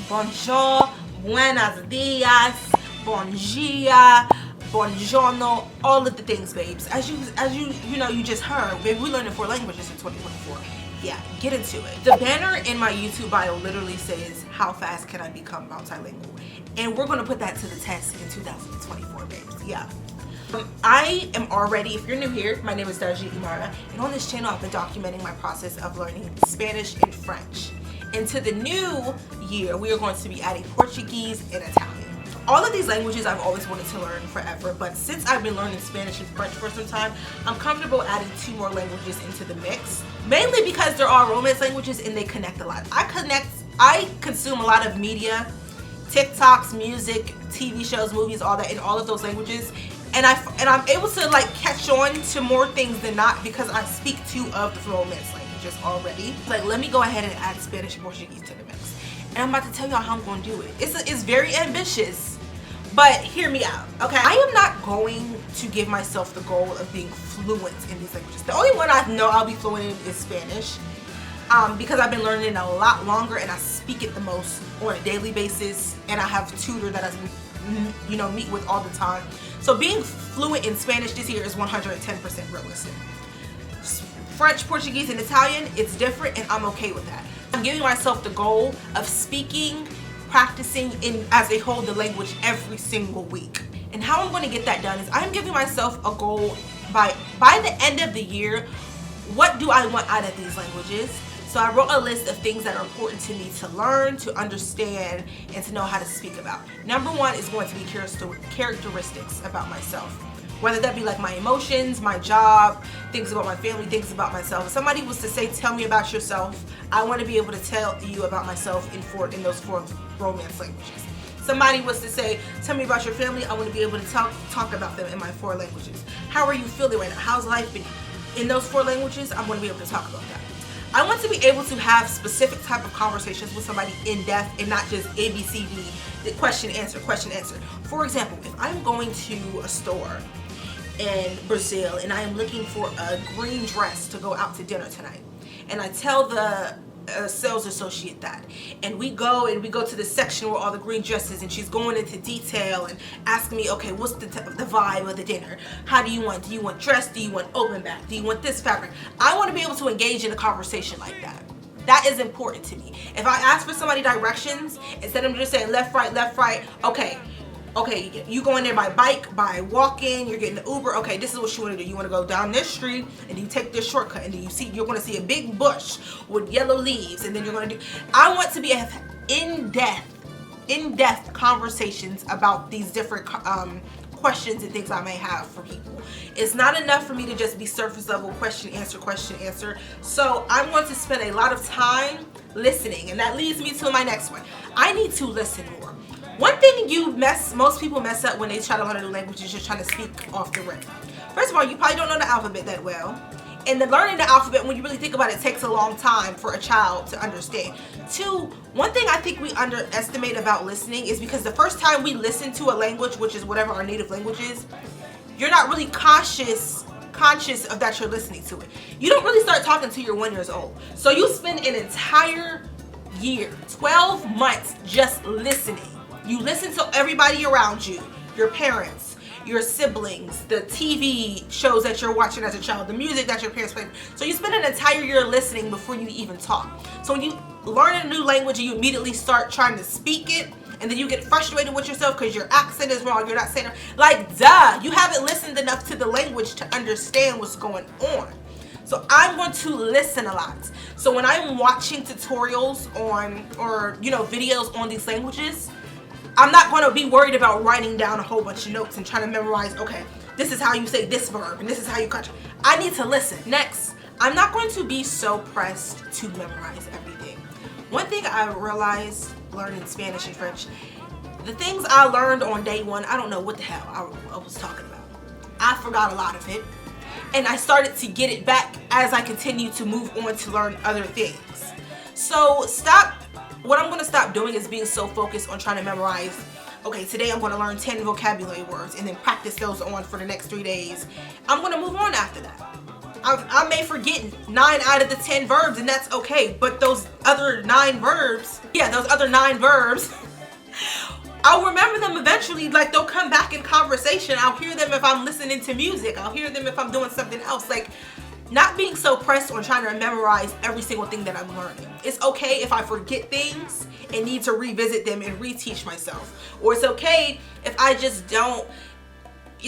Bonjour, Buenas dias, Bonjour, Buongiorno, all of the things, babes. As you know, you just heard, baby, we learning 4 languages in 2024. Yeah, get into it. The banner in my YouTube bio literally says, how fast can I become multilingual? And we're gonna put that to the test in 2024, babes. Yeah. I am already, if you're new here, my name is daljiimarax, and on this channel I've been documenting my process of learning Spanish and French. Into the new year, we are going to be adding Portuguese and Italian. All of these languages I've always wanted to learn forever, but since I've been learning Spanish and French for some time, I'm comfortable adding 2 more languages into the mix. Mainly because they're all Romance languages and they connect a lot. I consume a lot of media, TikToks, music, TV shows, movies, all that in all of those languages. And I'm able to like catch on to more things than not because I speak 2 of the Romance languages already. Like, let me go ahead and add Spanish and Portuguese to the mix. And I'm about to tell y'all how I'm going to do it. It's very ambitious, but hear me out, okay? I am not going to give myself the goal of being fluent in these languages. The only one I know I'll be fluent in is Spanish, because I've been learning it a lot longer and I speak it the most on a daily basis, and I have a tutor that I meet with all the time. So being fluent in Spanish this year is 110% realistic. French, Portuguese, and Italian, it's different, and I'm okay with that. I'm giving myself the goal of speaking, practicing as a whole the language every single week. And how I'm going to get that done is I'm giving myself a goal by the end of the year. What do I want out of these languages? So I wrote a list of things that are important to me to learn, to understand, and to know how to speak about. Number 1 is going to be characteristics about myself. Whether that be like my emotions, my job, things about my family, things about myself. If somebody was to say, tell me about yourself, I want to be able to tell you about myself in those 4 Romance languages. Somebody was to say, tell me about your family, I want to be able to talk about them in my 4 languages. How are you feeling right now? How's life been? In those 4 languages, I'm going to be able to talk about that. I want to be able to have specific type of conversations with somebody in depth and not just ABCD, question, answer, question, answer. For example, if I'm going to a store in Brazil and I am looking for a green dress to go out to dinner tonight, and I tell the sales associate that, and we go to the section where all the green dresses, and she's going into detail and asking me, okay, what's the vibe of the dinner? How do you want dress? Do you want open back? Do you want this fabric? I want to be able to engage in a conversation like that. That is important to me. If I ask for somebody directions, instead of just saying left, right, okay, you going there by bike, by walking, you're getting the Uber, okay, this is what you want to do. You want to go down this street and you take this shortcut, and then you're going to see a big bush with yellow leaves, and then you're going to do, I want to be in-depth conversations about these different questions and things I may have for people. It's not enough for me to just be surface level question, answer. So I'm going to spend a lot of time listening, and that leads me to my next one. I need to listen more. One thing most people mess up when they try to learn a new language is just trying to speak off the rip. First of all, you probably don't know the alphabet that well. And learning the alphabet, when you really think about it, takes a long time for a child to understand. 2, one thing I think we underestimate about listening is because the first time we listen to a language, which is whatever our native language is, you're not really conscious of that you're listening to it. You don't really start talking till you're 1 year old. So you spend an entire year, 12 months just listening. You listen to everybody around you, your parents, your siblings, the TV shows that you're watching as a child, the music that your parents play. So you spend an entire year listening before you even talk. So when you learn a new language and you immediately start trying to speak it, and then you get frustrated with yourself because your accent is wrong, you're not saying it, like, duh, you haven't listened enough to the language to understand what's going on. So I'm going to listen a lot. So when I'm watching tutorials or videos on these languages, I'm not going to be worried about writing down a whole bunch of notes and trying to memorize, okay, this is how you say this verb and this is how you cut. I need to listen. Next, I'm not going to be so pressed to memorize everything. One thing I realized learning Spanish and French, the things I learned on day 1, I don't know what the hell I was talking about. I forgot a lot of it, and I started to get it back as I continued to move on to learn other things. So what I'm going to stop doing is being so focused on trying to memorize, okay, today I'm going to learn 10 vocabulary words and then practice those on for the next 3 days. I'm going to move on after that. I may forget 9 out of the 10 verbs, and that's okay. But those other 9 verbs, I'll remember them eventually. Like, they'll come back in conversation. I'll hear them if I'm listening to music. I'll hear them if I'm doing something else. Like, not being so pressed on trying to memorize every single thing that I'm learning. It's okay if I forget things and need to revisit them and reteach myself. Or it's okay if I just don't,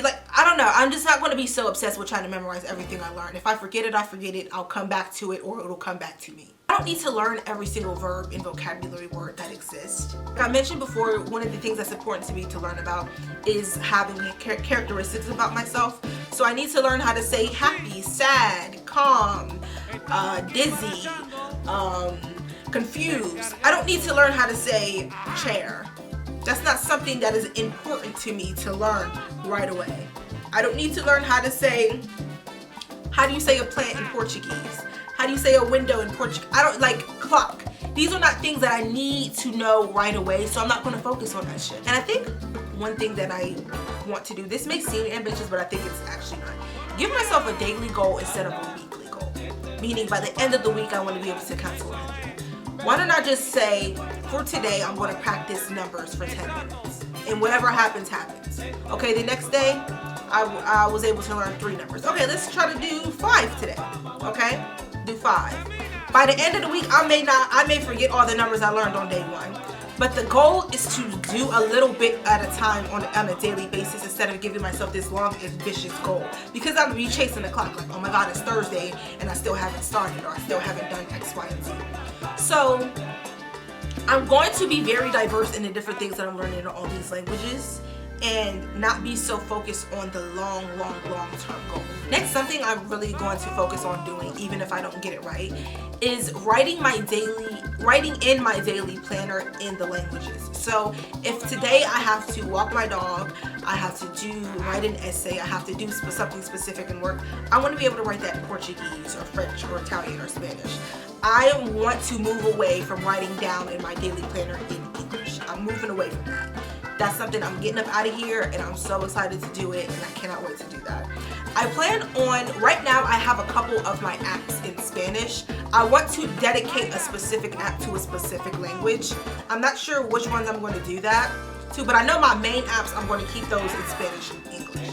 I don't know. I'm just not going to be so obsessed with trying to memorize everything I learn. If I forget it, I forget it. I'll come back to it, or it'll come back to me. I don't need to learn every single verb and vocabulary word that exists. Like I mentioned before, one of the things that's important to me to learn about is having characteristics about myself. So I need to learn how to say happy, sad, calm, dizzy, confused. I don't need to learn how to say chair. That's not something that is important to me to learn right away. I don't need to learn how to say, how do you say a plant in Portuguese? How do you say a window in Portuguese? I don't like clock. These are not things that I need to know right away, so I'm not going to focus on that shit. And I think one thing that I want to do, this may seem ambitious, but I think it's actually not. Give myself a daily goal instead of a weekly goal. Meaning by the end of the week, I want to be able to cancel 100. Why don't I just say, for today, I'm going to practice numbers for 10 minutes. And whatever happens, happens. Okay, the next day, I was able to learn 3 numbers. Okay, let's try to do 5 today. Okay, do 5. By the end of the week, I may forget all the numbers I learned on day 1. But the goal is to do a little bit at a time on a daily basis instead of giving myself this long, ambitious goal. Because I'm be chasing the clock, like, oh my God, it's Thursday and I still haven't started, or I still haven't done X, Y, and Z. So I'm going to be very diverse in the different things that I'm learning in all these languages, and not be so focused on the long-term goal. Next, something I'm really going to focus on doing, even if I don't get it right, is writing in my daily planner in the languages. So if today I have to walk my dog, I have to write an essay, I have to do something specific in work, I want to be able to write that in Portuguese or French or Italian or Spanish. I want to move away from writing down in my daily planner in English. I'm moving away from that. That's something I'm getting up out of here, and I'm so excited to do it, and I cannot wait to do that. I plan on, right now I have a couple of my apps in Spanish. I want to dedicate a specific app to a specific language. I'm not sure which ones I'm going to do that to, but I know my main apps, I'm going to keep those in Spanish and English.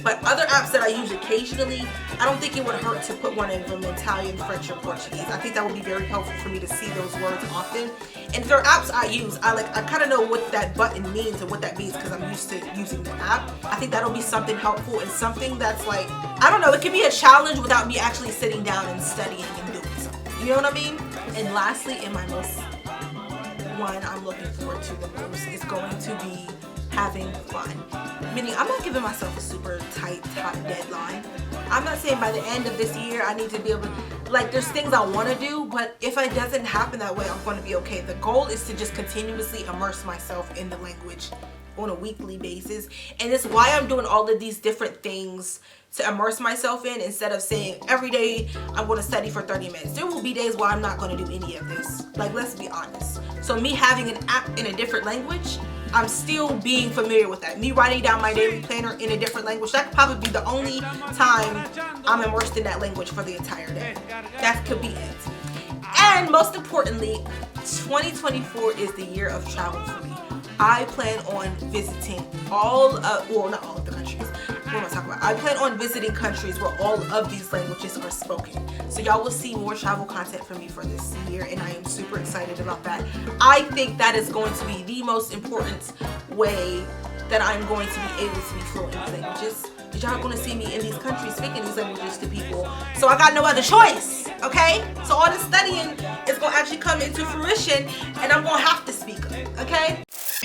But other apps that I use occasionally, I don't think it would hurt to put one in from Italian, French, or Portuguese. I think that would be very helpful for me to see those words often. And if there are apps I use, I kind of know what that button means and what that means because I'm used to using the app. I think that'll be something helpful and something that's like, I don't know, it can be a challenge without me actually sitting down and studying and doing something. You know what I mean? And lastly, in my most one I'm looking forward to the most is going to be having fun. Meaning, I'm not giving myself a super tight deadline. I'm not saying by the end of this year I need to be able to, like, there's things I want to do, but if it doesn't happen that way, I'm going to be okay. The goal is to just continuously immerse myself in the language on a weekly basis, and it's why I'm doing all of these different things to immerse myself in, instead of saying every day I'm going to study for 30 minutes. There will be days where I'm not going to do any of this. Like, let's be honest. So me having an app in a different language, I'm still being familiar with that. Me writing down my daily planner in a different language, that could probably be the only time I'm immersed in that language for the entire day. That could be it. And most importantly, 2024 is the year of travel for me. I plan on visiting well, not all of the countries. What am I talking about? I plan on visiting countries where all of these languages are spoken. So y'all will see more travel content from me for this year, and I am super excited about that. I think that is going to be the most important way that I'm going to be able to be fluent in these languages. Because y'all going to see me in these countries speaking these languages to people. So I got no other choice, okay? So all this studying is going to actually come into fruition, and I'm going to have to speak them, okay?